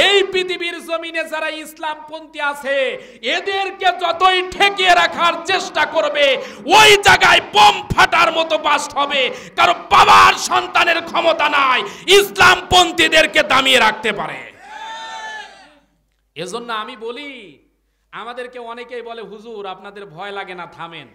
এই পৃথিবীর জমিনে যারা ইসলামপন্থী আছে এদেরকে যতই ঠেকিয়ে রাখার চেষ্টা করবে ওই জায়গায় বোম ফাটার মতো বাস্ট হবে, কারণ বাবার সন্তানের ক্ষমতা নাই ইসলামপন্থীদেরকে দামিয়ে রাখতে পারে। এজন্য আমি বলি, আমাদেরকে অনেকেই বলে হুজুর আপনাদের ভয় লাগে না, থামেন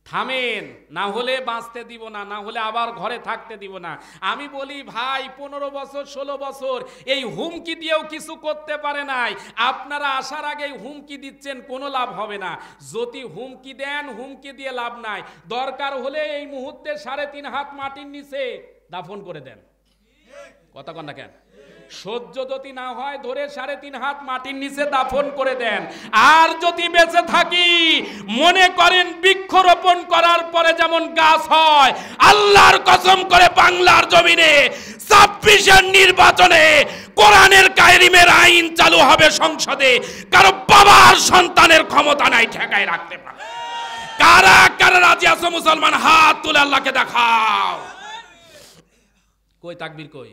থামেন, না হলে বাঁচতে দিব না, না হলে আবার ঘরে থাকতে দিব না। আমি বলি ভাই 15 বছর 16 বছর এই হুমকি দিয়েও কিছু করতে পারে নাই, আপনারা আসার আগেই হুমকি দিচ্ছেন, কোনো লাভ হবে না। যদি হুমকি দেন হুমকি দিয়ে লাভ নাই, দরকার হলে এই মুহূর্তে 3.5 হাত মাটির নিচে দাফন করে দেন। কথা কন না কেন? সহ্য যদি না হয় ধরে 3.5 হাত মাটির নিচে দাফন করে দেন। আর যদি বেঁচে থাকি মনে করেন বৃক্ষরোপণ করার পরে যেমন গাছ হয়, আল্লাহর কসম করে বাংলার জমিনে 26-এর নির্বাচনে কোরআনের কারিমের আইন চালু হবে সংসদে, কারো বাবার সন্তানের ক্ষমতা নাই ঠেকায় রাখতে পারে। কারা কারা রাজি আছো মুসলমান হাত তুলে আল্লাহকে দেখাও। কই তাকবীর কই?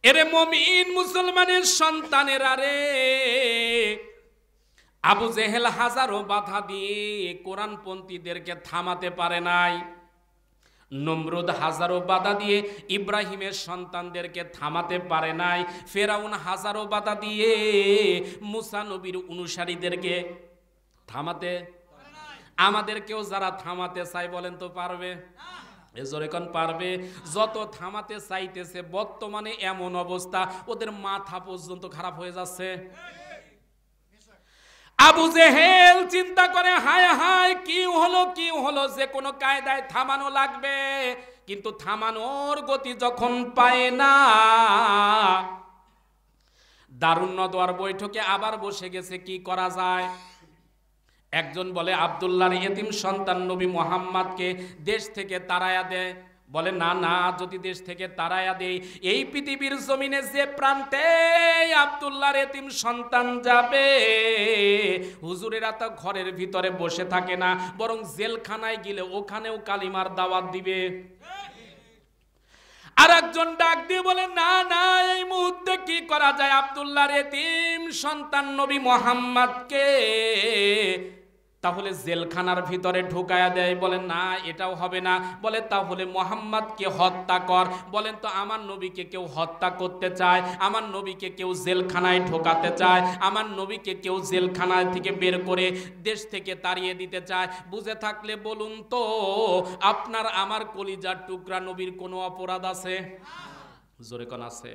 এরে মুমিন মুসলমানের সন্তানেরা রে, আবু জেহেল হাজারো বাধা দিয়ে কোরআনপন্থীদেরকে থামাতে পারে নাই। নমরুদ হাজারো বাধা দিয়ে ইব্রাহিমের সন্তানদেরকে থামাতে পারে নাই। ফেরাউন হাজারো বাধা দিয়ে মুসা নবীর অনুসারীদেরকে থামাতে, আমাদেরকেও যারা থামাতে চাই বলেন তো পারবে? এজরেকন পারবে? যত থামাতে চাইতেছে বর্তমানে এমন অবস্থা ওদের মাথা পর্যন্ত খারাপ হয়ে যাচ্ছে। আবু জেহেল চিন্তা করে হায় হায় কি হলো, যে কোনো কায়দায় থামানো লাগবে, কিন্তু থামানোর গতি যখন পায় না, দারুন নদওয়ার বৈঠকে আবার বসে গেছে কি করা যায়। একজন বলে আব্দুল্লাহর এতিম সন্তান নবী মুহাম্মদকে দেশ থেকে তাড়ায়া দেয়। বলে না না, যদি দেশ থেকে তাড়ায়া দেই এই পৃথিবীর জমিনে যে প্রান্তে আব্দুল্লাহর এতিম সন্তান যাবে, হুজুরেরা তো ঘরের ভিতরে বসে থাকে না, বরং জেলখানায় গেলে ওখানেও কালিমার দাওয়াত দিবে। আর একজন ডাক দিয়ে বলে না না, এই মুহূর্তে কি করা যায়, আব্দুল্লাহর এতিম সন্তান নবী মুহাম্মদকে তাহলে জেলখানার ভিতরে ঢুকায়া দেয়। বলেন না এটাও হবে না। বলে তাহলে মুহাম্মদকে হত্যা কর। বলেন তো আমার নবীকে কেউ হত্যা করতে চায়, আমার নবীকে কেউ জেলখানায় ঢোকাতে চায়, আমার নবীকে কেউ জেলখানায় থেকে বের করে দেশ থেকে তাড়িয়ে দিতে চায়, বুঝে থাকলে বলুন তো আপনার আমার কলিজার টুকরা নবীর কোনো অপরাধ আছে? জোরে কোন আছে?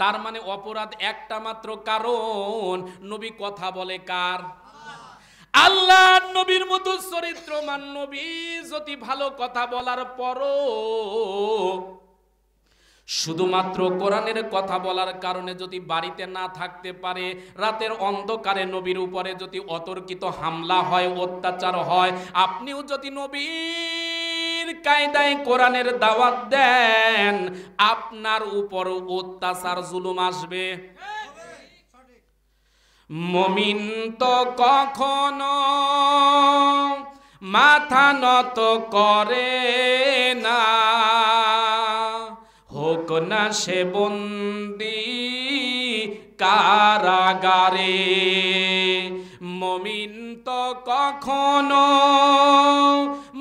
তার মানে অপরাধ একটা মাত্র, কারণ নবী কথা বলে কার? আল্লাহ নবীর মতো চরিত্রমান নবী যদি ভালো কথা বলার পরও শুধুমাত্র কোরআনের কথা বলার কারণে যদি বাড়িতে না থাকতে পারে, রাতের অন্ধকারে নবীর উপরে যদি অতর্কিত হামলা হয়, অত্যাচার হয়, আপনিও যদি নবীর কায়দায় কোরআনের দাওয়াত দেন, আপনার উপর অত্যাচার জুলুম আসবে। মুমিন তো কখনো মাথা নত করে না, হোক না সে বন্দি কারাগারে। মুমিন তো কখনো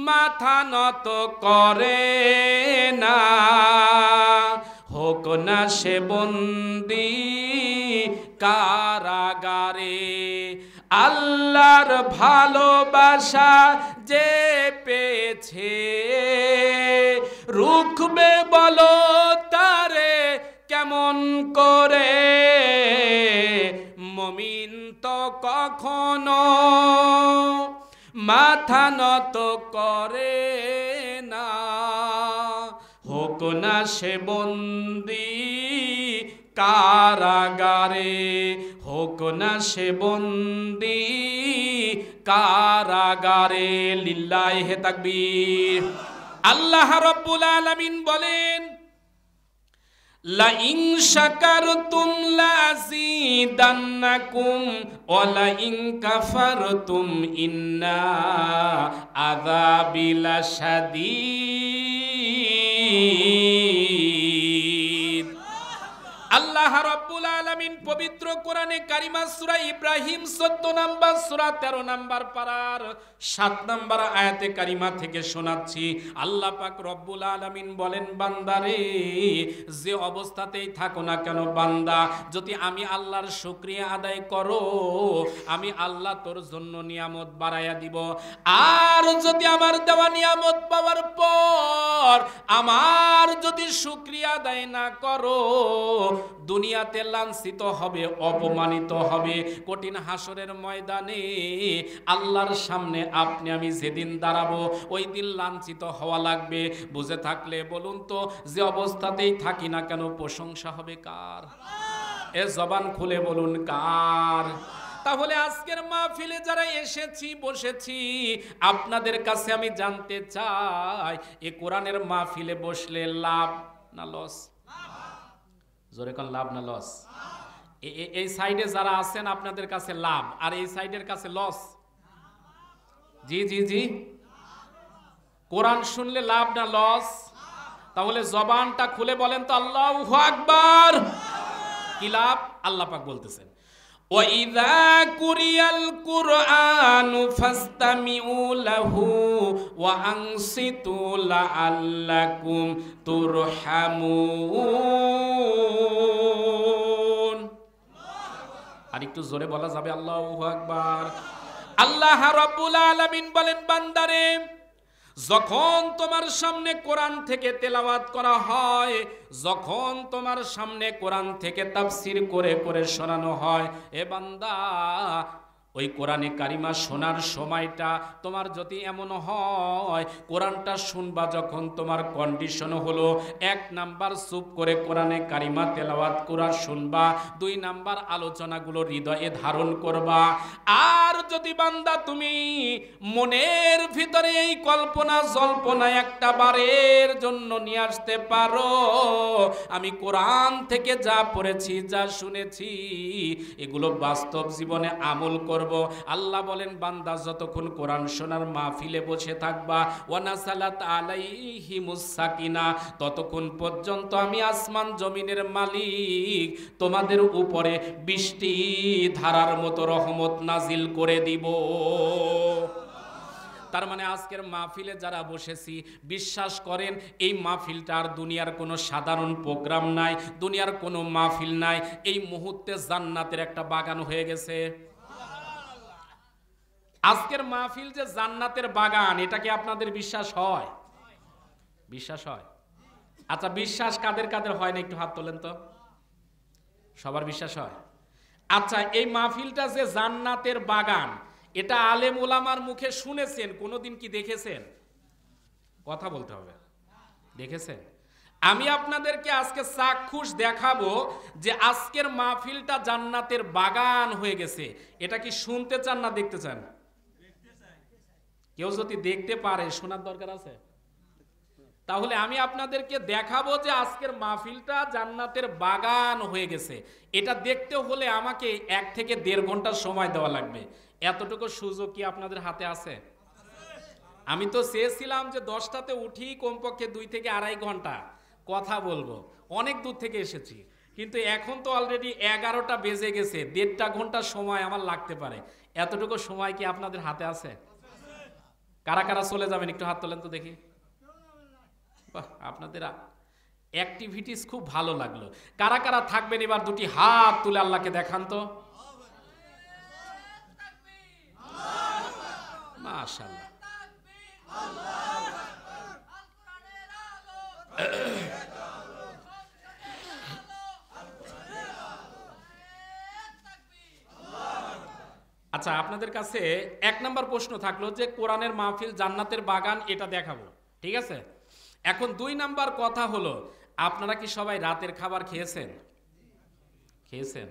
মাথা নত করে না, হোক না সে বন্দি কারাগারে। আল্লাহর ভালোবাসা যে পেয়েছে, রুখবে বলো তারে কেমন করে। মুমিন তো কখনো মাথা নত করে না, হোক না সে বন্দি কারাগারে, হোক না সে বন্দি কারাগারে। লিল্লাহি তাকবীর। আল্লাহ রাব্বুল আলামিন বলেন লা ইন শাকারতুম লাযীদান্নাকুম ওয়া লা ইন কাফারতুম ইন্না আযাবি লাশাদীদ। আল্লাহ রাব্বুল আলামিন পবিত্র কোরআনে কারিমা সূরা ইব্রাহিম 14 নম্বর সূরা 13 নম্বর পারার 7 নম্বর আয়াতে কারিমা থেকে শোনাচ্ছি। আল্লাহ পাক রব্বুল আলামিন বলেন, বান্দারে যে অবস্থাতেই থাকো না কেন বান্দা, যদি আমি আল্লাহর শুকরিয়া আদায় করো, আমি আল্লাহ তোর জন্য নিয়ামত বাড়াইয়া দিব। আর যদি আমার দেওয়া নিয়ামত পাওয়ার পর আমার যদি শুকরিয়া আদায় না করো, দুনিয়াতে লাঞ্ছিত হবে, অপমানিত হবে। কঠিন হাসরের ময়দানে আল্লাহর সামনে আপনি আমি যেদিন দাঁড়াবো, ওই দিন লাঞ্ছিত হওয়া লাগবে। বুঝে থাকলে বলুন তো, যে অবস্থাতেই থাকি না কেন প্রশংসা হবে কার? এ জবান খুলে বলুন কার? তাহলে আজকের মাহফিলে যারা এসেছি বসেছি, আপনাদের কাছে আমি জানতে চাই, এ কোরআনের মাহফিলে বসলে লাভ না লস? জোরে কোন লাভ না লস? এই সাইডে যারা আছেন আপনাদের কাছে লাভ, আর এই সাইডের কাছে লস। জি জি জি, কোরআন শুনলে লাভ না লস? তাহলে জবানটা খুলে বলেন তো আল্লাহু আকবার। কি লাভ? আল্লাহ পাক বলতেছেন, وَإِذَا قُرِئَ الْقُرْآنُ فَاسْتَمِعُوا لَهُ وَأَنصِتُوا لَعَلَّكُمْ تُرْحَمُونَ। আর একটু জোরে বলা যাবে আল্লাহু আকবার? আল্লাহ রাব্বুল আলামিন বলেন, বান্দারে যখন তোমার সামনে কোরআন থেকে তেলাওয়াত করা হয়, যখন তোমার সামনে কোরআন থেকে তাফসীর করে করে শোনানো হয়, এ বান্দা ওই কোরআনে কারিমা শোনার সময়টা তোমার যদি এমন হয়, কোরআনটা শুনবা যখন তোমার কন্ডিশন হলো, 1 নাম্বার চুপ করে কোরআনে কারিমা তেলাওয়াত করা শুনবা, 2 নাম্বার আলোচনাগুলো হৃদয়ে ধারণ করবা। আর যদি বান্দা তুমি মনের ভিতরে এই কল্পনা জল্পনা একটা বারের জন্য নিয়ে আসতে পারো, আমি কোরআন থেকে যা পড়েছি যা শুনেছি এগুলো বাস্তব জীবনে আমল করব, আল্লাহ বলেন বান্দা যতক্ষণ কোরআন শোনার মাহফিলে বসে থাকবা, ওয়ানাসালাত আলাইহিমুস সাকিনা, ততক্ষণ পর্যন্ত আমি আসমান জমিনের মালিক তোমাদের উপরে বৃষ্টি ধারার মতো রহমত নাজিল করে দিব। তার মানে আজকের মাহফিলে যারা বসেছি, বিশ্বাস করেন এই মাহফিলটা আর দুনিয়ার কোনো সাধারণ প্রোগ্রাম নাই, দুনিয়ার কোনো মাহফিল নাই, এই মুহূর্তে জান্নাতের একটা বাগান হয়ে গেছে। আজকের মাহফিল যে জান্নাতের বাগান, এটা কি আপনাদের বিশ্বাস হয়? বিশ্বাস হয়? আচ্ছা, বিশ্বাস কাদের কাদের হয় না একটু হাত তোলেন তো। সবার বিশ্বাস হয়? আচ্ছা, এই মাহফিলটা যে জান্নাতের বাগান, এটা আলেম ওলামার মুখে শুনেছেন, কোনোদিন কি দেখেছেন? কথা বলতে হবে। দেখেছেন? আমি আপনাদেরকে আজকে চাক্ষুষ দেখাবো যে আজকের মাহফিলটা জান্নাতের বাগান হয়ে গেছে। এটা কি শুনতে চান না দেখতে চান? কেউ যদি দেখতে পারে, শোনার দরকার আছে? তাহলে আমি আপনাদেরকে দেখাবো যে আজকের মাহফিলটা জান্নাতের বাগান হয়ে গেছে। এটা দেখতে হলে আমাকে 1 থেকে 1.5 ঘন্টা সময় দেওয়া লাগবে। এতটুকু সুযোগ কি আপনাদের হাতে আছে? আমি তো চেয়েছিলাম যে 10টাতে উঠি, কমপক্ষে 2 থেকে 2.5 ঘন্টা কথা বলবো, অনেক দূর থেকে এসেছি, কিন্তু এখন তো অলরেডি 11টা বেজে গেছে, 1.5 ঘন্টা সময় আমার লাগতে পারে। এতটুকু সময় কি আপনাদের হাতে আছে? কারা কারা চলে যাবেন একটু হাত তোলেন তো দেখি। আপনাদের অ্যাক্টিভিটিস খুব ভালো লাগলো। কারা কারা থাকবেন এবার দুটি হাত তুলে আল্লাহকে দেখান তো। মাশাআল্লাহ। আচ্ছা, আপনাদের কাছে 1 নম্বর প্রশ্ন থাকলো যে কোরআনের মাহফিল জান্নাতের বাগান, এটা দেখাবো, ঠিক আছে? এখন 2 নাম্বার কথা হলো, আপনারা কি সবাই রাতের খাবার খেয়েছেন? খেয়েছেন?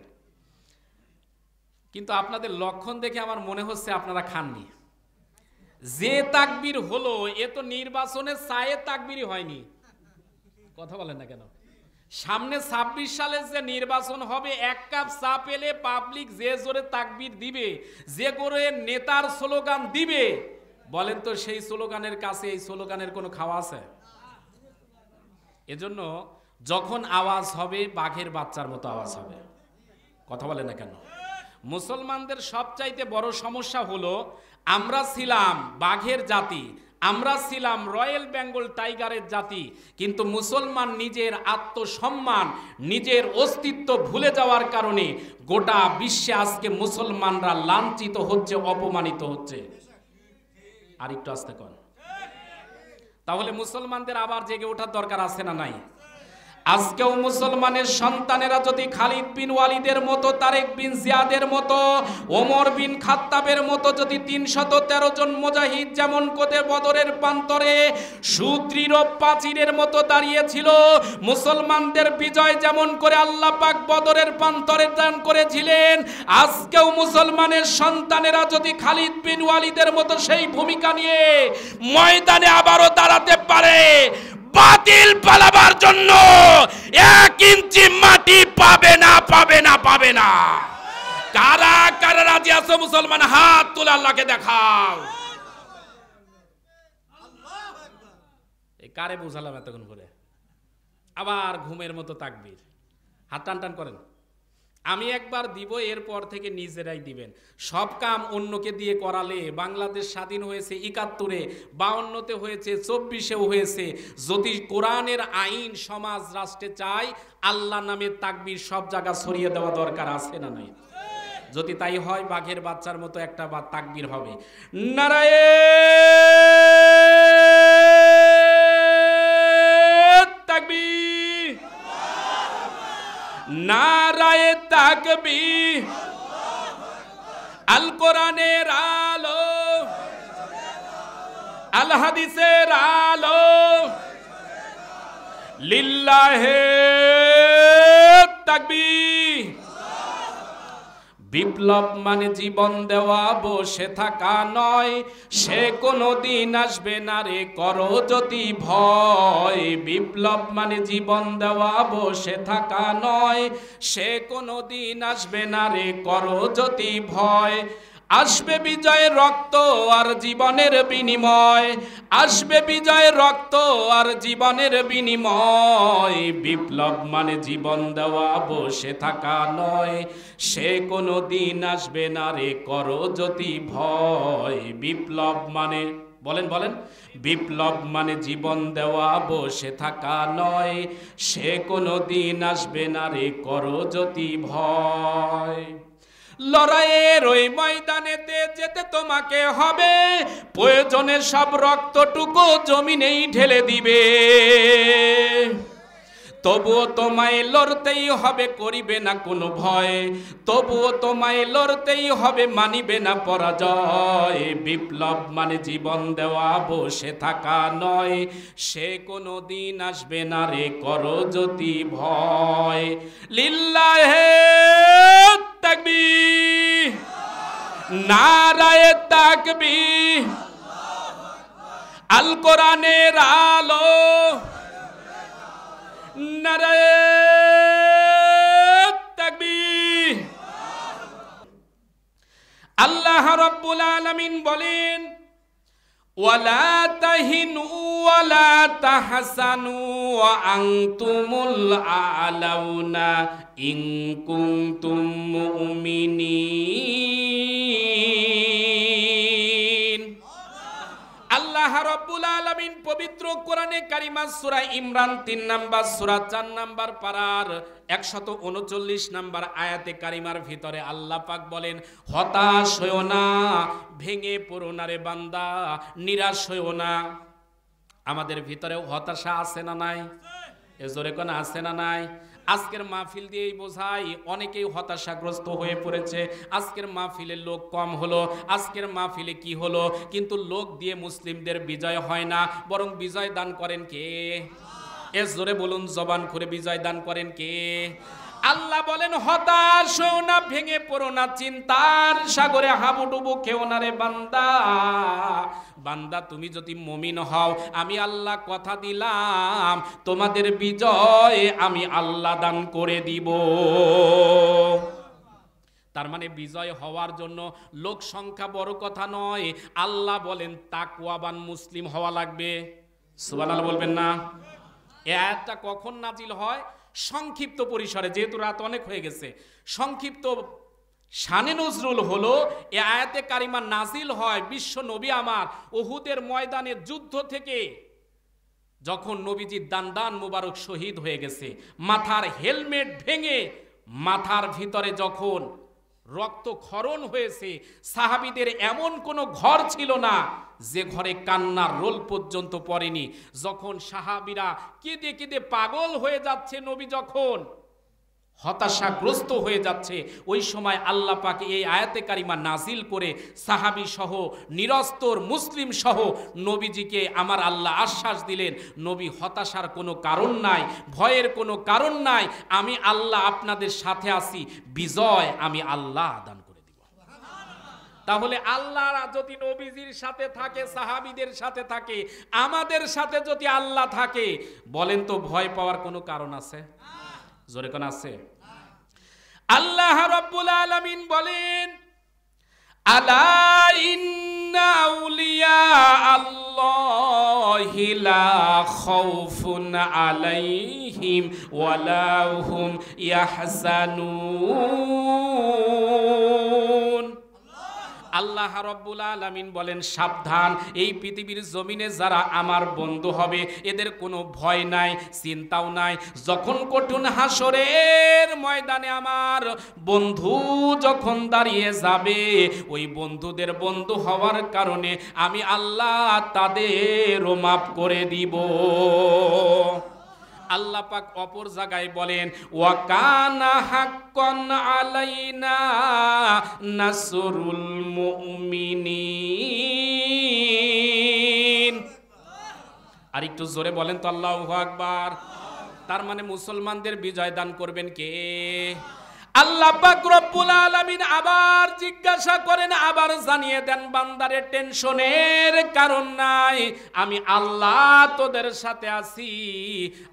কিন্তু আপনাদের লক্ষণ দেখে আমার মনে হচ্ছে আপনারা খাননি। যে তাকবীর হলো, এ তো নির্বাচনে চায়ে তাকবীরই হয়নি। কথা বলেন না কেন? সামনে 26 সালে যে নির্বাচন হবে, এক কাপ চা পেলে পাবলিক যে জোরে তাকবীর দিবে, যে করে নেতার স্লোগান দিবে, বলেন তো সেই স্লোগানের কাছে এই স্লোগানের কোনো খাওয়া আছে? এজন্য যখন আওয়াজ হবে বাঘের বাচ্চার মতো আওয়াজ হবে। কথা বলে না কেন? মুসলমানদের সবচাইতে বড় সমস্যা হলো আমরা ছিলাম বাঘের জাতি, আমরা ছিলাম রয়্যাল বেঙ্গল টাইগারের জাতি, কিন্তু মুসলমান নিজের আত্মসম্মান, নিজের অস্তিত্ব ভুলে যাওয়ার কারণে গোটা বিশ্বে আজকে মুসলমানরা লাঞ্ছিত হচ্ছে, অপমানিত হচ্ছে। আর একটু আস্তে কর। তাহলে মুসলমানদের আবার জেগে ওঠার দরকার আছে না নাই? আজকেও মুসলমানের সন্তানেরা যদি খালিদ বিন ওয়ালিদের মতো, তারেক বিন জিয়াদের মতো, ওমর বিন খাত্তাবের মতো যদি 313 জন মুজাহিদ যেমন করে বদরের প্রান্তরে সুদৃঢ় প্রাচীরের মতো দাঁড়িয়েছিল, মুসলমানদের বিজয় যেমন করে আল্লাহ পাক বদরের প্রান্তরে দান করেছিলেন, আজকেও মুসলমানের সন্তানেরা যদি খালিদ বিন ওয়ালিদের মতো সেই ভূমিকা নিয়ে ময়দানে আবারও দাঁড়াতে পারে, বাতিল পালাবার জন্য 1 ইঞ্চি মাটি পাবে না, পাবে না, পাবে না। কারা কারা রাজি আছো মুসলমান? হাত তুলে আল্লাহকে দেখাও। এই কারে বুঝালাম এতক্ষণ করে? আবার ঘুমের মতো তাকবীর, হাত টান টান করেন। আমি একবার দিব, এরপর থেকে নিজেরাই দিবেন। সব কাম অন্যকে দিয়ে করালে বাংলাদেশ স্বাধীন হয়েছে 71-এ, 52-তে হয়েছে, 24-এও হয়েছে। যদি কোরআনের আইন সমাজ রাষ্ট্রে চাই, আল্লাহ নামের তাকবীর সব জায়গা ছড়িয়ে দেওয়া দরকার আছে না নাই? যদি তাই হয়, বাঘের বাচ্চার মতো একটা তাকবীর হবে। নারায়ে তাকবীর, নারায়ে তাকবীর, আল কোরআনের আলো, আল হাদিসের আলো, লিল্লাহে তাকবীর। বিপ্লব মানে জীবন দেওয়া, বসে থাকা নয়, সে কোনো দিন আসবে না রে, করো যদি ভয়। বিপ্লব মানে জীবন দেওয়া, বসে থাকা নয়, সে কোনো দিন আসবে না রে, করো যদি ভয়। আসবে বিজয় রক্ত আর জীবনের বিনিময়, আসবে বিজয় রক্ত আর জীবনের বিনিময়। বিপ্লব মানে জীবন দেওয়া, বসে থাকা নয়, সে কোনো দিন আসবে না রে, করো যদি ভয়। বিপ্লব মানে, বলেন বলেন, বিপ্লব মানে জীবন দেওয়া, বসে থাকা নয়, সে কোনো দিন আসবে না রে, করো যদি ভয়। লড়াইয়ের ওই ময়দানেতে যেতে তোমাকে হবে, প্রয়োজনে সব রক্তটুকু জমিনেই ঢেলে দিবে। তবুও তোমায় লড়তেই হবে, করিবে না কোনো ভয়, তবুও তোমায় লড়তেই হবে, মানিবে না পরাজয়। বিপ্লব মানে জীবন দেওয়া, বসে থাকা নয়, সে কোনো দিন আসবে না রে, করো যদি ভয়। লিল্লাহে তাকবীর, নারায়ে তাকবীর, আল কোরআনের আলো, নারায়ে তাকবীর। আল্লাহ রাব্বুল আলামিন বলেন, ওয়ালা তাহিনু ওয়ালা তাহসানু ওয়া আনতুমুল আ'লাউনা ইন কুনতুম মুমিনিন। আল্লাহ রাব্বুল আলামিন পবিত্র কোরআনে কারিমা সূরা ইমরান 3 নাম্বার সূরা 4 নাম্বার পারার 139 নাম্বার আয়াতে কারিমার ভিতরে আল্লাহ পাক বলেন, হতাশ হয়ো না, ভেঙে পড়ো না রে বান্দা, নিরাশ হয়ো না। আমাদের ভিতরেও হতাশা আছে না নাই? এ জোরে কোন আছে না নাই? আজকের মাহফিল দিয়েই বোঝাই অনেকেই হতাশাগ্রস্ত হয়ে পড়েছে। আজকের মাহফিলে লোক কম হলো, আজকের মাহফিলে কি হলো? কিন্তু লোক দিয়ে মুসলিমদের বিজয় হয় না, বরং বিজয় দান করেন কে? এ জোরে বলুন, জবান করে বিজয় দান করেন কে? আল্লাহ বলেন হতাশ হও না, ভেঙে পড়ো না, চিন্তার সাগরে হাবুডুবু খেও না রে বান্দা। বান্দা তুমি যদি মুমিন হও, আমি আল্লাহ কথা দিলাম তোমাদের বিজয় আমি আল্লাহ দান করে দিব। তার মানে বিজয় হওয়ার জন্য লোক সংখ্যা বড় কথা নয়। আল্লাহ বলেন তাকওয়াবান মুসলিম হওয়া লাগবে। সুবহানাল্লাহ বলবেন না? এই আয়াতটা কখন নাজিল হয়? সংক্ষিপ্ত পরিসরে, যেহেতু রাত অনেক হয়ে গেছে, সংক্ষিপ্ত শানে নজরুল হলো এই আয়াতে কারিমা নাজিল হয় বিশ্ব নবী আমার উহুদের ময়দানে যুদ্ধ থেকে, যখন নবীজির দান মুবারক শহীদ হয়ে গেছে, মাথার হেলমেট ভেঙে মাথার ভিতরে যখন রক্তক্ষরণ হয়েছে, সাহাবীদের এমন কোনো ঘর ছিল না যে ঘরে কান্নার রোল পর্যন্ত পড়েনি। যখন সাহাবীরা কেঁদে কেঁদে পাগল হয়ে যাচ্ছে, নবী যখন হতাশাগ্রস্ত হয়ে যাচ্ছে, ওই সময় আল্লাহ পাক এই আয়াতে কারিমা নাজিল করে সাহাবী সহ নিরস্তর মুসলিম সহ নবীজিকে আমার আল্লাহ আশ্বাস দিলেন, নবী হতাশার কোনো কারণ নাই, ভয়ের কোনো কারণ নাই, আমি আল্লাহ আপনাদের সাথে আছি, বিজয় আমি আল্লাহ দান করে দিব। তাহলে আল্লাহ যদি নবীজির সাথে থাকে, সাহাবীদের সাথে থাকে, আমাদের সাথে যদি আল্লাহ থাকে, বলেন তো ভয় পাওয়ার কোনো কারণ আছে? জোরে কোন আছে? আল্লাহ রাব্বুল আলামিন বলেন আলা ইন্না আউলিয়া আল্লাহি লা খাউফুন আলাইহিম ওয়ালা হুম ইয়াহজানুন। আল্লাহ রাব্বুল আলামিন বলেন সাবধান, এই পৃথিবীর জমিনে যারা আমার বন্ধু হবে এদের কোনো ভয় নাই, চিন্তাও নাই। যখন কঠিন হাসরের ময়দানে আমার বন্ধু যখন দাঁড়িয়ে যাবে, ওই বন্ধুদের বন্ধু হওয়ার কারণে আমি আল্লাহ তাদেরও মাফ করে দিব। আল্লাহ পাক অপর জায়গায় বলেন ওয়া কানা হাক্কান আলাইনা নাসরুল মুমিনিন। আর একটু জোরে বলেন তো আল্লাহু আকবার। তার মানে মুসলমানদের বিজয় দান করবেন কে? আল্লাহ পাক রব্বুল আলামিন আবার জিজ্ঞাসা করেন, আবার জানিয়ে দেন বান্দারে টেনশনের কারণ নাই, আমি আল্লাহ তোদের সাথে আছি।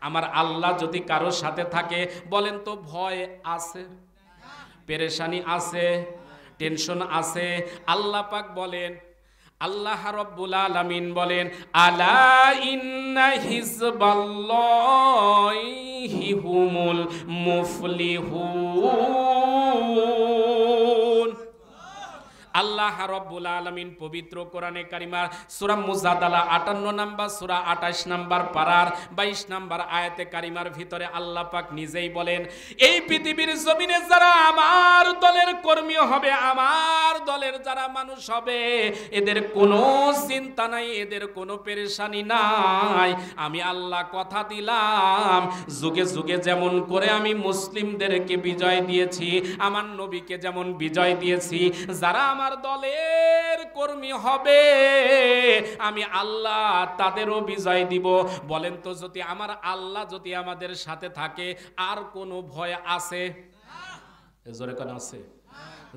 আমার আল্লাহ যদি কারো সাথে থাকে, বলেন তো ভয় আছে, পেরেশানি আছে, টেনশন আছে? আল্লাহ পাক বলেন, আল্লাহ রাব্বুল আলামিন বলেন আলা ইন্না হিজবাল্লাহি হুমুল মুফলিহুন। আল্লাহ রাব্বুল আলামিন পবিত্র কোরআনে কারিমার সূরা মুজাদালা 58 নম্বর সূরা 28 নম্বর পারার 22 নম্বর আয়াতে কারিমার ভিতরে আল্লাহ পাক নিজেই বলেন, এই পৃথিবীর জমিনে যারা আমার দলের কর্মী হবে, আমার দলের যারা মানুষ হবে, এদের কোনো চিন্তা নাই, এদের কোনো পেরেশানি নাই। আমি আল্লাহ কথা দিলাম, যুগে যুগে যেমন করে আমি মুসলিমদেরকে বিজয় দিয়েছি, আমার নবীকে যেমন বিজয় দিয়েছি, যারা আমার দলের কর্মী হবে আমি আল্লাহ তাদেরও বিজয় দিব। বলেন তো যদি আমার আল্লাহ যদি আমাদের সাথে থাকে আর কোনো ভয় আছে? জোরে কোন আছে?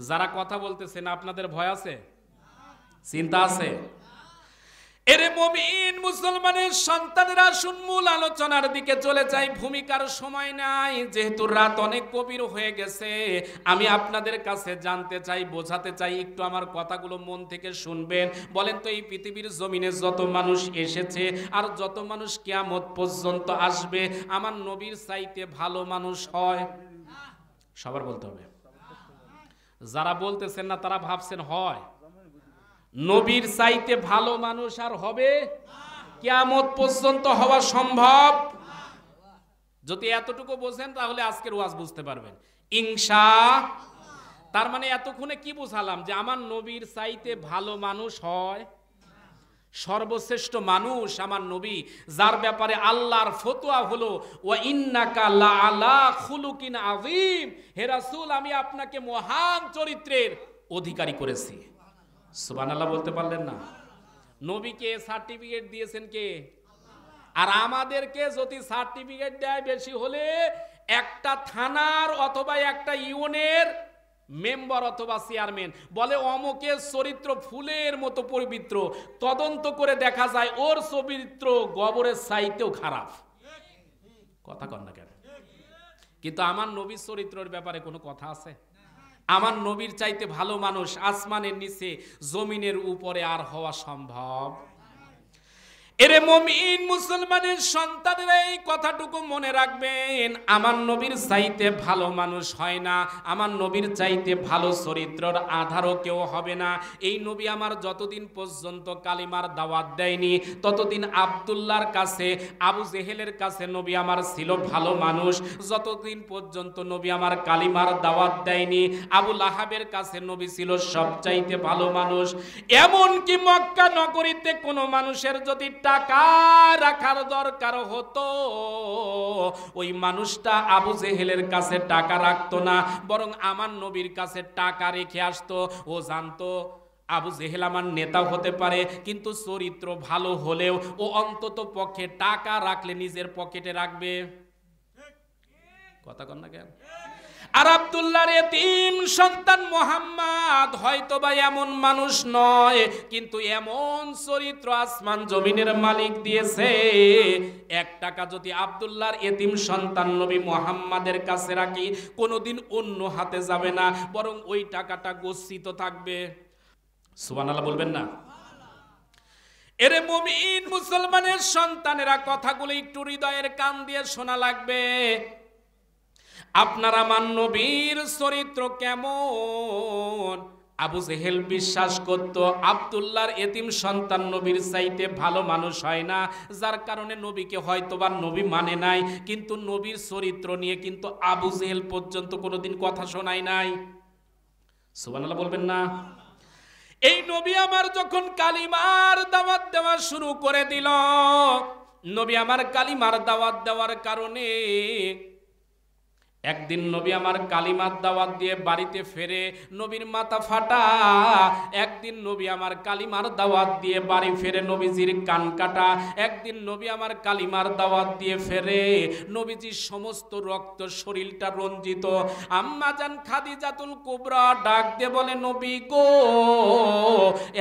যারা কথা বলতেছেন আপনাদের ভয় আছে, চিন্তা আছে? এরে মুমিন মুসলমানের সন্তানেরা, শুন মূল আলোচনার দিকে চলে যাই, ভূমিকার সময় নাই, যেহেতু রাত অনেক গভীর হয়ে গেছে। আমি আপনাদের কাছে জানতে চাই, বোঝাতে চাই, একটু আমার কথাগুলো মন থেকে শুনবেন। বলেন তো এই পৃথিবীর জমিনে যত মানুষ এসেছে আর যত মানুষ কিয়ামত পর্যন্ত আসবে, আমার নবীর চাইতে ভালো মানুষ হয়? সবার বলতে হবে। যারা বলতেছেন না তারা ভাবছেন হয়। নবীর চাইতে ভালো মানুষ আর হবে? কিয়ামত পর্যন্ত হওয়া সম্ভব? যদি এতটুকু বোঝেন তাহলে আজকের ওয়াজ বুঝতে পারবেন ইনশাআল্লাহ। তার মানে এতক্ষণে কি বুঝালাম? যে আমার নবীর চাইতে ভালো মানুষ হয়, সর্বশ্রেষ্ঠ মানুষ আমার নবী, যার ব্যাপারে আল্লাহর ফতোয়া হলো ওয়া ইন্নাকা লাআলা খুলুকিন আযীম, হে রাসূল আমি আপনাকে মহান চরিত্রের অধিকারী করেছি। সুবহানাল্লাহ বলতে পারলেন না? নবীকে সার্টিফিকেট দিয়েছেন কে? আর আমাদেরকে যদি সার্টিফিকেট দেয় বেশি হলে একটা থানার অথবা একটা ইউনিয়নের মেম্বার অথবা চেয়ারম্যান বলে অমুকের চরিত্র ফুলের মতো পবিত্র, তদন্ত করে দেখা যায় ওর চরিত্র গোবরের চাইতেও খারাপ। কথা কন না কেন? কিন্তু আমার নবীর চরিত্রের ব্যাপারে কোনো কথা আছে? আমার নবীর চাইতে ভালো মানুষ আসমানের নিচে জমিনের উপরে আর হওয়া সম্ভব? এরে মুমিন মুসলমানের সন্তানেরা এই কথাটুকু মনে রাখবেন, আমার নবীর চাইতে ভালো মানুষ হয় না, আমার নবীর চাইতে ভালো চরিত্রের আধারও কেউ হবে না। এই নবী আমার যতদিন পর্যন্ত কালিমার দাওয়াত দেয়নি ততদিন আব্দুল্লাহর কাছে, আবু জেহেলের কাছে নবী আমার ছিল ভালো মানুষ। যতদিন পর্যন্ত নবী আমার কালিমার দাওয়াত দেয়নি আবু লাহাবের কাছে নবী ছিল সবচাইতে ভালো মানুষ। এমনকি মক্কা নগরীতে কোনো মানুষের যদি টাকা রাখার দরকার হতো, ওই মানুষটা আবু জেহেলের কাছে টাকা রাখতো না, বরং আমার নবীর কাছে টাকা রেখে আসতো। ও জানতো আবু জেহেল আমার নেতা হতে পারে, কিন্তু চরিত্র ভালো হলেও ও অন্তত পক্ষে টাকা রাখলে নিজের পকেটে রাখবে। কথা কন না কেন? আর আব্দুল্লাহর এতিম সন্তান মুহাম্মদ হয়তোবা এমন মানুষ নয়, কিন্তু এমন চরিত্র আসমান জমিনের মালিক দিয়েছে। 1 টাকা যদি আব্দুল্লাহর এতিম সন্তান নবী মুহাম্মাদের কাছে রাখি কোনোদিন অন্য হাতে যাবে না, বরং ওই টাকাটা গচ্ছিত থাকবে। সুবহানাল্লাহ বলবেন না? এরে মুমিন মুসলমানের সন্তানেরা, কথাগুলো একটু হৃদয়ের কান দিয়ে শোনা লাগবে। আপনার আমার নবীর চরিত্র কেমন? আবু জেহেল বিশ্বাস করত আব্দুল্লাহর এতিম সন্তান নবীর চাইতে ভালো মানুষ হয় না, যার কারণে নবীকে হয়তোবা নবী মানে নাই, কিন্তু নবীর চরিত্র নিয়ে কিন্তু আবু জেহেল পর্যন্ত কোনোদিন কথা শোনায় নাই। সুবহানাল্লাহ বলবেন না? এই নবী আমার যখন কালিমার দাওয়াত দেওয়া শুরু করে দিল, নবী আমার কালিমার দাওয়াত দেওয়ার কারণে একদিন নবী আমার কালিমার দাওয়াত দিয়ে বাড়িতে ফেরে নবীর মাথা ফাটা। একদিন নবী আমার কালিমার দাওয়াত দিয়ে বাড়ি ফেরে নবীজির কান কাটা। একদিন নবী আমার কালিমার দাওয়াত দিয়ে ফেরে নবীজির সমস্ত রক্ত শরীরটা রঞ্জিত। আম্মা জান খাদিজাতুল কুবরা ডাক দিয়ে বলে, নবী গো,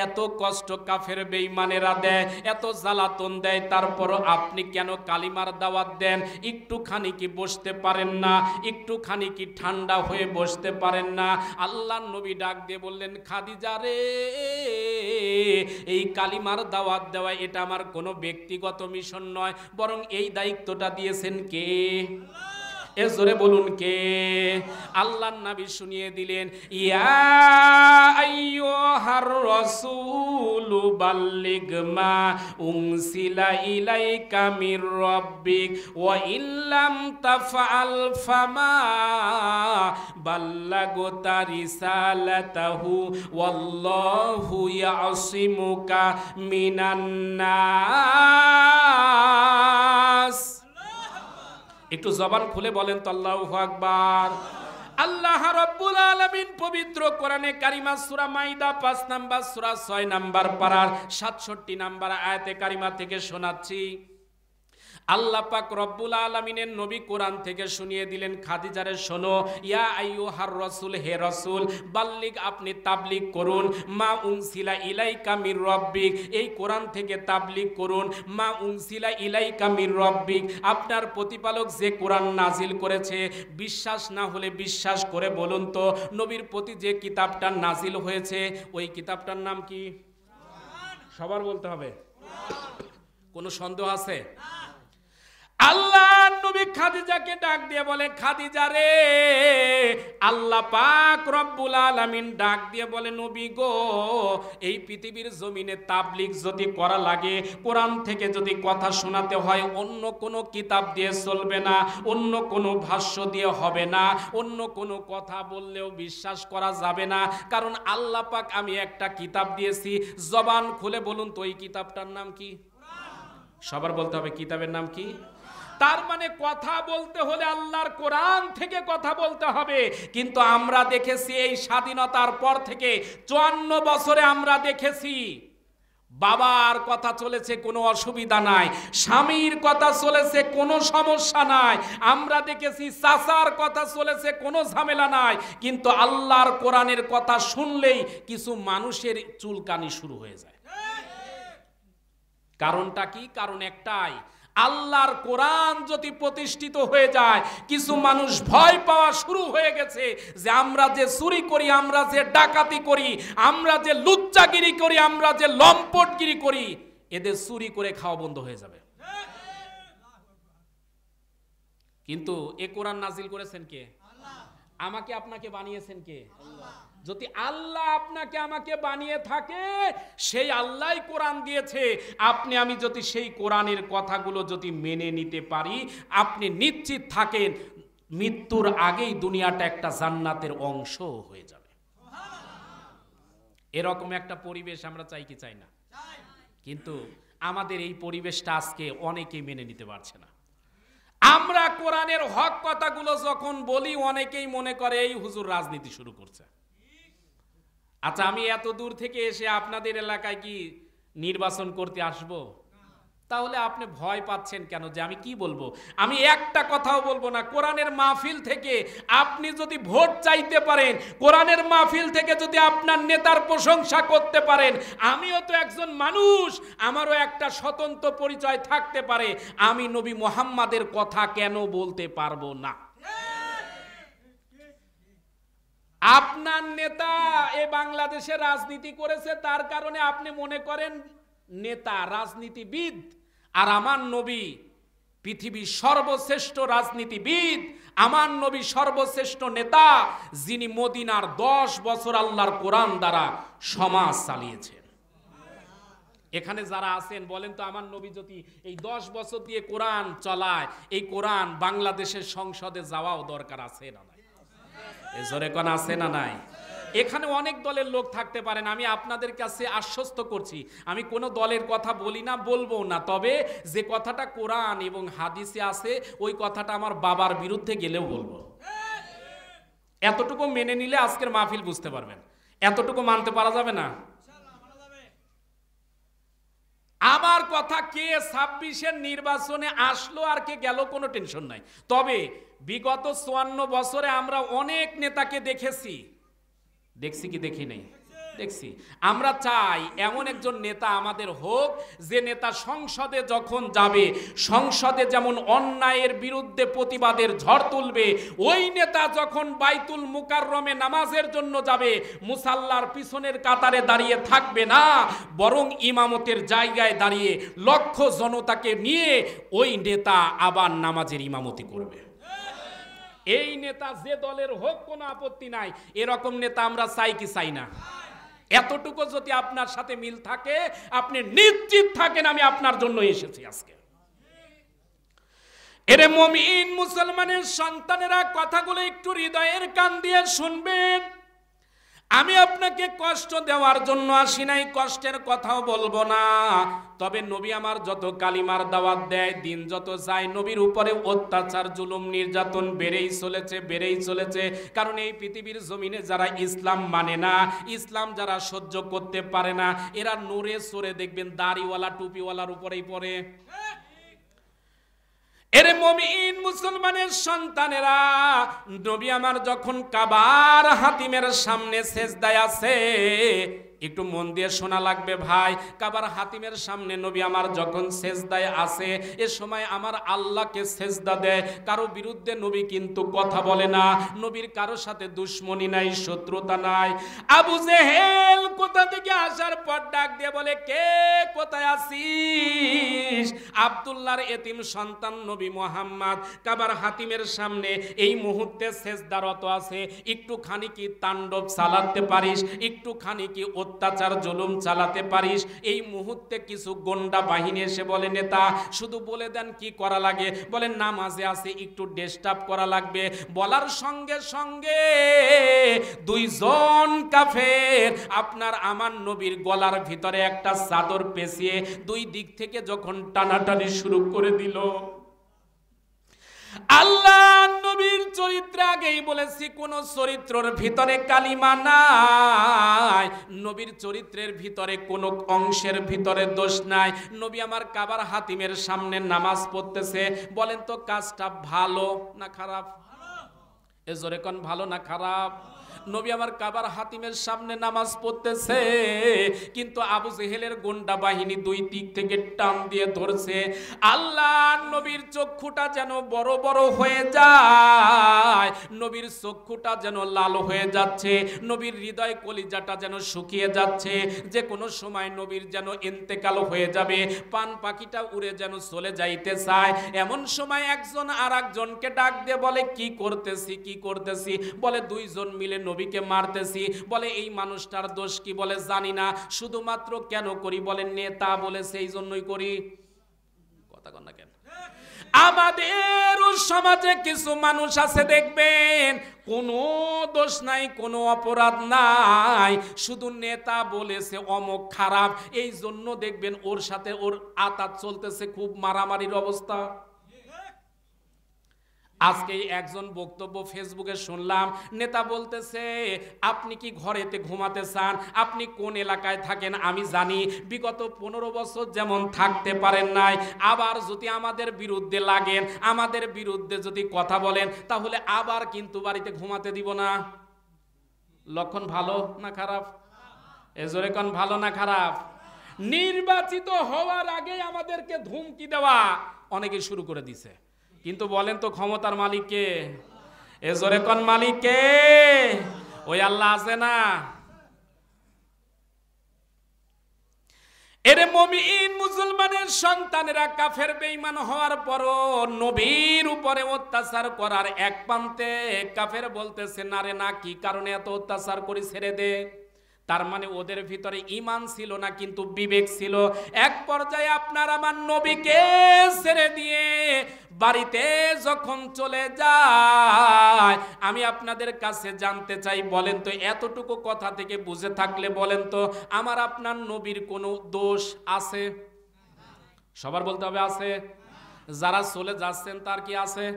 এত কষ্ট কাফের বেঈমানেরা দেয়, এত জ্বালাতন দেয়, তারপর আপনি কেন কালিমার দাওয়াত দেন? একটুখানি কি বসতে পারেন না? একটুখানি কি ঠান্ডা হয়ে বসতে পারেন না? আল্লাহর নবী ডাক দিয়ে বললেন, খাদিজা রে, এই কালিমার দাওয়াত দেওয়া এটা আমার কোনো ব্যক্তিগত মিশন নয়, বরং এই দায়িত্বটা দিয়েছেন কে? এ জোরে বলুন কে? আল্লাহর নবী শুনিয়ে দিলেন, ইয়া আইয়ুহার রাসূলু বাল্লিগ মা উনসিলা ইলাইকা মির রাব্বিক ওয়া ইল্লাম তাফআল ফামা বাল্লাগতা রিসালাতাহু ওয়াল্লাহু ইয়াসিমুকা মিনান নাস। একটু জবান খুলে বলেন তো আল্লাহু আকবার। আল্লাহ রাব্বুল আলামিন পবিত্র কোরআনে কারিমা সূরা মাইদা 5 নাম্বার সূরা 6 নাম্বার পারার 67 নাম্বার আয়াতে কারিমা থেকে শোনাচ্ছি। আল্লাহ পাক রব্বুল আলামিনের নবী কোরআন থেকে শুনিয়ে দিলেন, খাদিজারে শোনো, ইয়া আইয়ুহার রাসূল, হে রাসূল, বাল্লিগ, আপনি তাবলীগ করুন, মা উনসিলা ইলাইকা মির রাব্বিক, এই কোরআন থেকে তাবলীগ করুন, মা উনসিলা ইলাইকা মির রাব্বিক, আপনার প্রতিপালক যে কোরআন নাজিল করেছে। বিশ্বাস না হলে বিশ্বাস করে বলুন তো, নবীর প্রতি যে কিতাবটা নাজিল হয়েছে ওই কিতাবটার নাম কি? সবার বলতে হবে, কোনো সন্দেহ আছে? আল্লাহ নবী খাদিজাকে ডাক দিয়ে বলে, খাদিজা রে, আল্লাহ পাক রব্বুল আলামিন ডাক দিয়ে বলে, নবী গো, এই পৃথিবীর জমিনে তাবলীগ যদি করা লাগে, কোরআন থেকে যদি কথা শোনাতে হয়, অন্য কোনো কিতাব দিয়ে চলবে না, অন্য কোনো ভাষ্য দিয়ে হবে না, অন্য কোনো কথা বললেও বিশ্বাস করা যাবে না। কারণ আল্লাহ পাক আমি একটা কিতাব দিয়েছি। জবান খুলে বলুন তো, এই কিতাবটার নাম কি? সবার বলতে হবে, কিতাবের নাম কি? তার মানে কথা বলতে হলে আল্লাহর কোরআন থেকে কথা বলতে হবে। কিন্তু আমরা দেখেছি এই স্বাধীনতার পর থেকে 54 বছরে আমরা দেখেছি বাবার কথা চলেছে কোনো অসুবিধা নাই, স্বামীর কথা চলেছে কোনো সমস্যা নাই, আমরা দেখেছি চাচার কথা চলেছে কোনো ঝামেলা নাই, কিন্তু আল্লাহর কোরআনের কথা শুনলেই কিছু মানুষের চুলকানি শুরু হয়ে যায়। কারণটা কি? কারণ একটাই, আল্লাহর কোরআন যদি প্রতিষ্ঠিত হয়ে যায়, কিছু মানুষ ভয় পাওয়া শুরু হয়ে গেছে যে আমরা যে চুরি করি, আমরা যে ডাকাতি করি, আমরা যে লুচ্চাগিরি করি, আমরা যে লম্পটগিরি করি, এদের চুরি করে খাওয়া বন্ধ হয়ে যাবে। কিন্তু এ কোরআন নাজিল করেছেন কে? আমাকে আপনাকে বানিয়েছেন কে? যদি আল্লাহ আপনাকে আমাকে বানিয়ে থাকে, সেই আল্লাহই কোরআন দিয়েছে, আপনি আমি যদি সেই কোরআনের কথাগুলো যদি মেনে নিতে পারি, আপনি নিশ্চিত থাকেন মৃত্যুর আগেই দুনিয়াটা একটা জান্নাতের অংশ হয়ে যাবে। এরকম একটা পরিবেশ আমরা চাই কি চাই না? কিন্তু আমাদের এই পরিবেশটা আজকে অনেকেই মেনে নিতে পারছে না। আমরা কোরআনের হক কথাগুলো যখন বলি, অনেকেই মনে করে এই হুজুর রাজনীতি শুরু করছে। আচ্ছা, আমি এত দূর থেকে এসে আপনাদের এলাকায় কি নির্বাচন করতে আসব? তাহলে আপনি ভয় পাচ্ছেন কেন যে আমি কি বলবো? আমি একটা কথাও বলবো না। কোরআনের মাহফিল থেকে আপনি যদি ভোট চাইতে পারেন, কোরআনের মাহফিল থেকে যদি আপনার নেতার প্রশংসা করতে পারেন, আমিও তো একজন মানুষ, আমারও একটা স্বতন্ত্র পরিচয় থাকতে পারে। আমি নবী মুহাম্মাদের কথা কেন বলতে পারবো না? আপনার নেতা এ বাংলাদেশে রাজনীতি করেছে, তার কারণে আপনি মনে করেন নেতা রাজনীতিবিদ, আর আমার নবী পৃথিবীর সর্বশ্রেষ্ঠ রাজনীতিবিদ, আমার নবী সর্বশ্রেষ্ঠ নেতা, যিনি মদিনার 10 বছর আল্লাহর কোরআন দ্বারা সমাজ চালিয়েছেন। এখানে যারা আছেন বলেন তো, আমার নবী যদি এই 10 বছর দিয়ে কোরআন চলায়, এই কোরআন বাংলাদেশের সংসদে যাওয়াও দরকার আছে না নাই? জোরে কোন আছে না নাই? এখানে অনেক দলের লোক থাকতে পারেন, আমি আপনাদের কাছে আশ্বস্ত করছি, আমি কোনো দলের কথা বলি না, বলবো না। তবে যে কথাটা কোরআন এবং হাদিসে আছে, ওই কথাটা আমার বাবার বিরুদ্ধে গেলেও বলবো। এতটুকু মেনে নিলে আজকের মাহফিল বুঝতে পারবেন। এতটুকু মানতে পারা যাবে না? আমার কথা কে 26-এর নির্বাচনে আসলো আর কে গেল কোনো টেনশন নাই। তবে বিগত 54 বছরে আমরা অনেক নেতাকে দেখছি কি দেখি নাই? দেখছি। আমরা চাই এমন একজন নেতা আমাদের হোক, যে নেতা সংসদে যখন যাবে, সংসদে যেমন অন্যায়ের বিরুদ্ধে প্রতিবাদের ঝড় তুলবে, ওই নেতা যখন বাইতুল মুকাররমে নামাজের জন্য যাবে, মুসাল্লার পিছনের কাতারে দাঁড়িয়ে থাকবে না, বরং ইমামতের জায়গায় দাঁড়িয়ে লক্ষ জনতাকে নিয়ে ওই নেতা আবার নামাজের ইমামতি করবে। এই নেতা যে দলের হোক কোনো আপত্তি নাই। এরকম নেতা আমরা চাই কি চাই না? এতটুকু যদি আপনার সাথে মিল থাকে, আপনি নিশ্চিত থাকেন আমি আপনার জন্য এসেছি আজকে। এরে মুমিন মুসলমানের সন্তানেরা, কথাগুলো একটু হৃদয়ের কান দিয়ে শুনবেন। আমি আপনাকে কষ্ট দেওয়ার জন্য আসি নাই, কষ্টের কথাও বলবো না। তবে নবী আমার যত কালিমার দাওয়াত দেয়, দিন যত যায়, নবীর উপরে অত্যাচার, জুলুম, নির্যাতন বেড়েই চলেছে। কারণ এই পৃথিবীর জমিনে যারা ইসলাম মানে না, ইসলাম যারা সহ্য করতে পারে না, এরা নড়ে চড়ে দেখবেন দাড়িওয়ালা টুপিওয়ালার উপরেই পড়ে। এরে মুমিন মুসলমানের সন্তানেরা, নবী আমার যখন কাবার হাতিমের সামনে সেজদায় আছে, একটু মন দিয়ে শোনা লাগবে ভাই। কাবার হাতিমের সামনে নবী আমার যখন সেজদায় আছে, এ সময় আমার আল্লাহকে সেজদা দেয়। কারো বিরুদ্ধে নবী কিন্তু কথা বলে না, নবীর কারো সাথে দুশ্মনী নাই, শত্রুতা নাই। আবু জেহেল কোথা থেকে আসার পর ডাক দিয়ে বলে, কে কোথায় আছিস? আব্দুল্লাহর এতিম সন্তান নবী মুহাম্মদ কাবার হাতিমের সামনে এই মুহূর্তে সেজদারত আছে। একটুখানি কি তাণ্ডব চালাতে পারিস? একটুখানি কি অত্যাচার জুলুম চালাতে পারিস? এই মুহূর্তে কিছু গোন্ডা বাহিনী এসে বলে, নেতা শুধু বলে দেন কি করা লাগে। বলেন নামাজে আছে, একটু ডিস্টার্ব করা লাগবে। বলার সঙ্গে সঙ্গে 2 জন কাফের আপনার আমার নবীর গলার ভিতরে একটা চাদর পেঁচিয়ে 2 দিক থেকে যখন টানাটানি শুরু করে দিল, আল্লাহ নবীর চরিত্রে আগেই বলেছি, কোন চরিত্রের ভিতরে কালিমা নাই, নবীর চরিত্রের ভিতরে কোন অংশের ভিতরে দোষ নাই। নবী আমার কাবার হাতিমের সামনে নামাজ পড়তেছে, বলেন তো কাজটা ভালো না খারাপ? এ জোরে কোন ভালো না খারাপ? নবী আমার কাবার হাতিমের সামনে নামাজ পড়তেছে, কিন্তু আবু জেহেলের গুন্ডা বাহিনী দুই দিক থেকে টান দিয়ে ধরছে। আল্লাহ নবীর চক্ষুটা যেন বড় বড় হয়ে যায়, নবীর চক্ষুটা যেন লাল হয়ে যাচ্ছে, নবীর হৃদয় কলিজাটা যেন শুকিয়ে যাচ্ছে, যে কোনো সময় নবীর যেন ইন্তেকাল হয়ে যাবে, পান পাখিটা উড়ে যেন চলে যাইতে চায়। এমন সময় একজন আর একজনকে ডাক দিয়ে বলে, কি করতেছি কি করতেছি? বলে দুইজন মিলে নবীকে মারতেছি। বলে এই মানুষটার দোষ কি? বলে জানি না, শুধুমাত্র কেন করি? বলে নেতা বলেছে এই জন্যই করি। কথা কন না কেন? আমাদের সমাজে কিছু মানুষ আছে দেখবেন কোনো দোষ নাই, কোনো অপরাধ নাই, শুধু নেতা বলেছে অমুক খারাপ, এই জন্য দেখবেন ওর সাথে ওর আতাত চলতেছে, খুব মারামারির অবস্থা। আজকে একজন বক্তব্য ফেসবুকে শুনলাম, নেতা বলতেছে আপনি কি ঘরেতে ঘুমাতে চান? আপনি কোন এলাকায় থাকেন আমি জানি, বিগত 15 বছর যেমন থাকতে পারেন নাই, আবার যদি আমাদের বিরুদ্ধে লাগেন, আমাদের বিরুদ্ধে যদি কথা বলেন, তাহলে আবার কিন্তু বাড়িতে ঘুমাতে দিব না। লক্ষণ ভালো না খারাপ? এজোরে কোন ভালো না খারাপ? নির্বাচিত হওয়ার আগে আমাদেরকে ধুমকি দেওয়া অনেকে শুরু করে দিছে, কিন্তু বলেন তো ক্ষমতার মালিক কে? এ জোরে কোন মালিক কে? ওই আল্লাহ আছে না? এরে মুমিন মুসলমানের সন্তানেরা কাফের বেঈমান হওয়ার পরও নবীর উপরে অত্যাচার করার এক প্রান্তে কাফের বলতেছে না রে না, কি কারণে এত অত্যাচার করে ছেড়ে দে। তার মানে ওদের ভিতরে ঈমান ছিল না, কিন্তু বিবেক ছিল। এক পর্যায়ে আপনার আমার নবীকে ছেড়ে দিয়ে বাড়িতে যখন চলে যায়, আমি আপনাদের কাছে জানতে চাই, বলেন তো এতটুকু কথা থেকে বুঝে থাকলে বলেন তো আমার আপনার নবীর কোনো দোষ আছে? সবার বলতে হবে আছে। যারা চলে যাচ্ছেন তার কি আছে?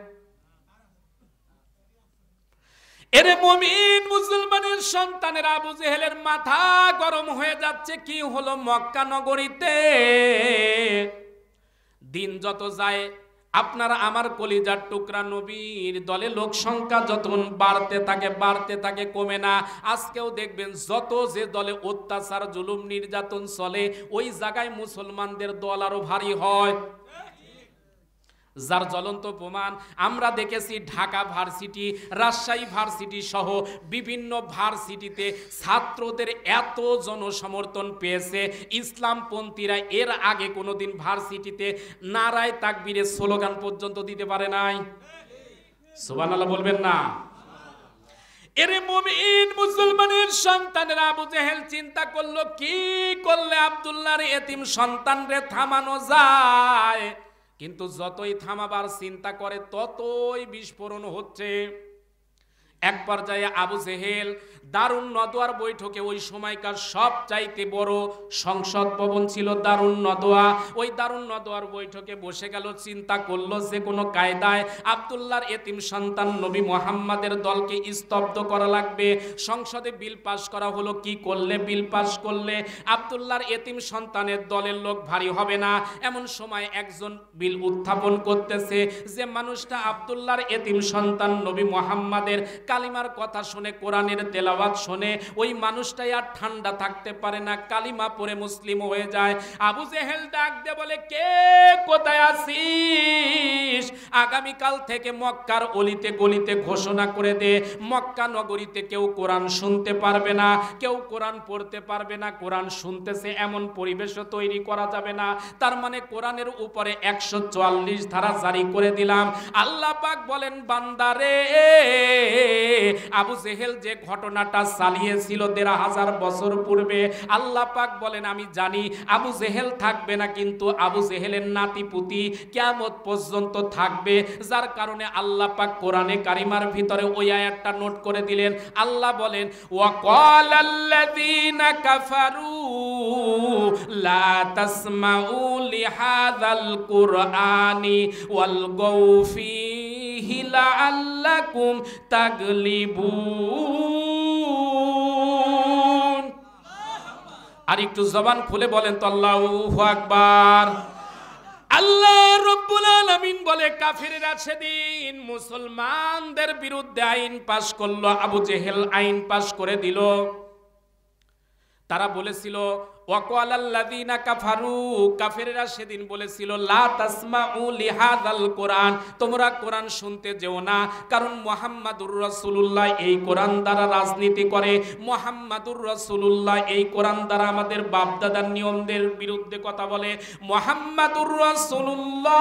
এরে মুমিন মুসলমানের সন্তানের আবু জেহেলের মাথা গরম হয়ে যাচ্ছে। কি হলো? মক্কা নগরীতে দিন যত যায় আপনার আমার কলিজার টুকরা নবীর দলে লোক সংখ্যা যত বাড়তে থাকে, কমে না। আজকেও দেখবেন যত যে দলে অত্যাচার জুলুম নির্যাতন চলে, ওই জায়গায় মুসলমানদের দল আরো ভারী হয়। যার জ্বলন্ত প্রমাণ আমরা দেখেছি ঢাকা ভার্সিটি, রাজশাহী ভার্সিটি সহ বিভিন্ন ভার্সিটিতে ছাত্রদের এত জনসমর্থন পেয়েছে, ইসলামপন্থীরা এর আগে কোনোদিন ভার্সিটিতে নারায়ে তাকবীরের স্লোগান পর্যন্ত দিতে পারে নাই। সুবহানাল্লাহ বলবেন না? এরে মুমিন মুসলমানের সন্তানেরা আবু জেহেল চিন্তা করলো, কি করলে আব্দুল্লাহর এতিম সন্তানরে থামানো যায়, কিন্তু যতই থামাবার চিন্তা করে ততই বিস্ফোরণ হচ্ছে। এক পর্যায়ে আবু জেহেল দারুন নদওয়ার বৈঠকে, ওই সময়কার সবচাইতে বড় সংসদ ভবন ছিল দারুন নদওয়া, ওই দারুন নদওয়ার বৈঠকে বসে গেল। চিন্তা করলো যে কোনো কায়দায় আব্দুল্লাহর এতিম সন্তান নবী মুহাম্মাদের দলকে স্তব্ধ করা লাগবে। সংসদে বিল পাস করা হলো, কি করলে বিল পাস করলে আব্দুল্লাহর এতিম সন্তানের দলের লোক ভারী হবে না। এমন সময় একজন বিল উত্থাপন করতেছে, যে মানুষটা আব্দুল্লাহর এতিম সন্তান নবী মুহাম্মাদের কালিমার কথা শুনে, কোরআনের তেলাওয়াত শুনে, ওই মানুষটাই আর ঠান্ডা থাকতে পারে না, কালিমা পড়ে মুসলিম হয়ে যায়। আবু জেহেল ডাক দিয়ে বলে, কে কোথায় আছিস? আগামীকাল থেকে মক্কার অলিতে গলিতে ঘোষণা করে দে, মক্কা নগরীতে কেউ কোরআন শুনতে পারবে না, কেউ কোরআন পড়তে পারবে না, কোরআন শুনতেছে এমন পরিবেশও তৈরি করা যাবে না। তার মানে কোরআনের উপরে 144 ধারা জারি করে দিলাম। আল্লাহ পাক বলেন, বান্দারে আবু জেহেল যে ঘটনাটা চালিয়েছিল 1500 বছর পূর্বে, আল্লাহ পাক বলেন আমি জানি আবু জেহেল থাকবে না, কিন্তু আবু জেহেলের নাতিপুতি কিয়ামত পর্যন্ত থাকবে। যার কারণে আল্লাহ পাক কোরআনে কারিমার ভিতরে ওই আয়াতটা নোট করে দিলেন। আল্লাহ বলেন, ওয়াকালাল্লাযীনা কাফারু লা তাসমাউ লিহাযাল কুরআনি ওয়ালগাউ ফীহি ফিহি লাআল্লাকুম তাগলিবুন। আর একটু জবান খুলে বলেন তো আল্লাহু আকবার। আল্লাহ রব্বুল আলামিন বলে কাফিররা সেদিন মুসলমানদের বিরুদ্ধে আইন পাশ করলো, আবু জেহেল আইন পাশ করে দিল। তারা বলেছিল ওয়াকালাল্লাযীনা কাফারু, কাফিররা সেদিন বলেছিল লা তাসমাউ লিহাযাল কোরআন, তোমরা কোরআন শুনতে যেও না, কারণ মুহাম্মাদুর রাসূলুল্লাহ এই কোরআন দ্বারা রাজনীতি করে, মুহাম্মাদুর রাসূলুল্লাহ এই কোরআন দ্বারা আমাদের বাপদাদার নিয়মদের বিরুদ্ধে কথা বলে, মুহাম্মাদুর রাসূলুল্লাহ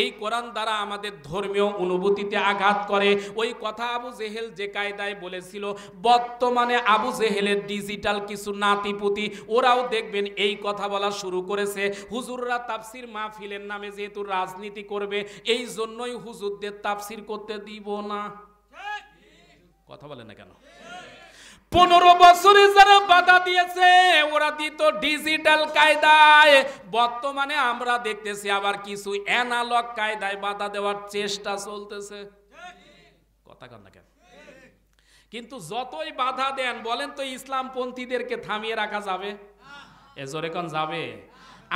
এই কোরআন দ্বারা আমাদের ধর্মীয় অনুভূতিতে আঘাত করে। ওই কথা আবু জেহেল যে কায়দায় বলেছিল, বর্তমানে আবু জেহেলের ডিজিটাল কিছু নাতিপুতি ওরাও দেখবেন এই কথা বলা শুরু করেছে। হুজুররা তাফসির মাহফিলের নামে যেহেতু রাজনীতি করবে, এই জন্যই হুজুরদের তাফসির করতে দিব না। কথা বলে না কেন? 15 বছরে যারা বাধা দিয়েছে ওরা দিত ডিজিটাল কায়দায়, বর্তমানে আমরা দেখতেছি আবার কিছু অ্যানালগ কায়দায় বাধা দেওয়ার চেষ্টা চলতেছে। কথা কন না কেন? কিন্তু যতই বাধা দেন বলেন তো ইসলামপন্থীদেরকে থামিয়ে রাখা যাবে? এজোরে কোন যাবে?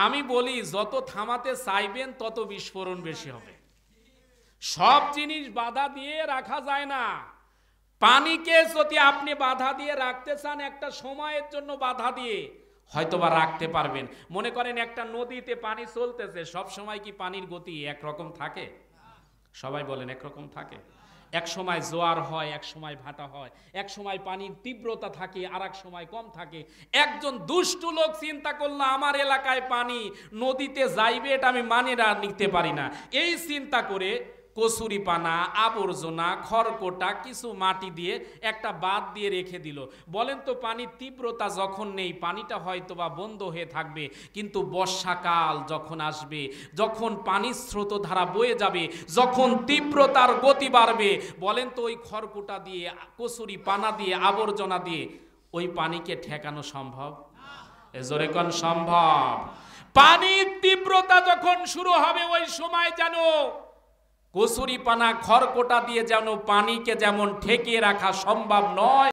আমি বলি যত থামাতে চাইবেন তত বিস্ফোরণ বেশি হবে। সব জিনিস বাধা দিয়ে রাখা যায় না। পানিকে যদি আপনি বাধা দিয়ে রাখতে চান একটা সময়ের জন্য বাধা দিয়ে হয়তোবা রাখতে পারবেন। মনে করেন একটা নদীতে পানি চলতেছে, সব সময় কি পানির গতি একরকম থাকে? সবাই বলেন একরকম থাকে? এক সময় জোয়ার হয়, এক সময় ভাটা হয়, এক সময় পানির তীব্রতা থাকে, আর এক সময় কম থাকে। একজন দুষ্টু লোক চিন্তা করলো আমার এলাকায় পানি নদীতে যাইবে, এটা আমি মানে নিতে পারি না। এই চিন্তা করে কচুরি পানা, আবর্জনা, খড়কোটা, কিছু মাটি দিয়ে একটা বাঁধ দিয়ে রেখে দিল। বলেন তো পানির তীব্রতা যখন নেই, পানিটা হয়তো বা বন্ধ হয়ে থাকবে, কিন্তু বর্ষাকাল যখন আসবে, যখন পানির স্রোত ধারা বয়ে যাবে, যখন তীব্রতার গতি বাড়বে, বলেন তো ওই খড়কোটা দিয়ে, কচুরি পানা দিয়ে, আবর্জনা দিয়ে ওই পানিকে ঠেকানো সম্ভব? জোরে কোন সম্ভব? পানির তীব্রতা যখন শুরু হবে ওই সময় জানো কচুরি পানা, খড়কোটা দিয়ে যেন পানিকে যেমন ঠেকিয়ে রাখা সম্ভব নয়,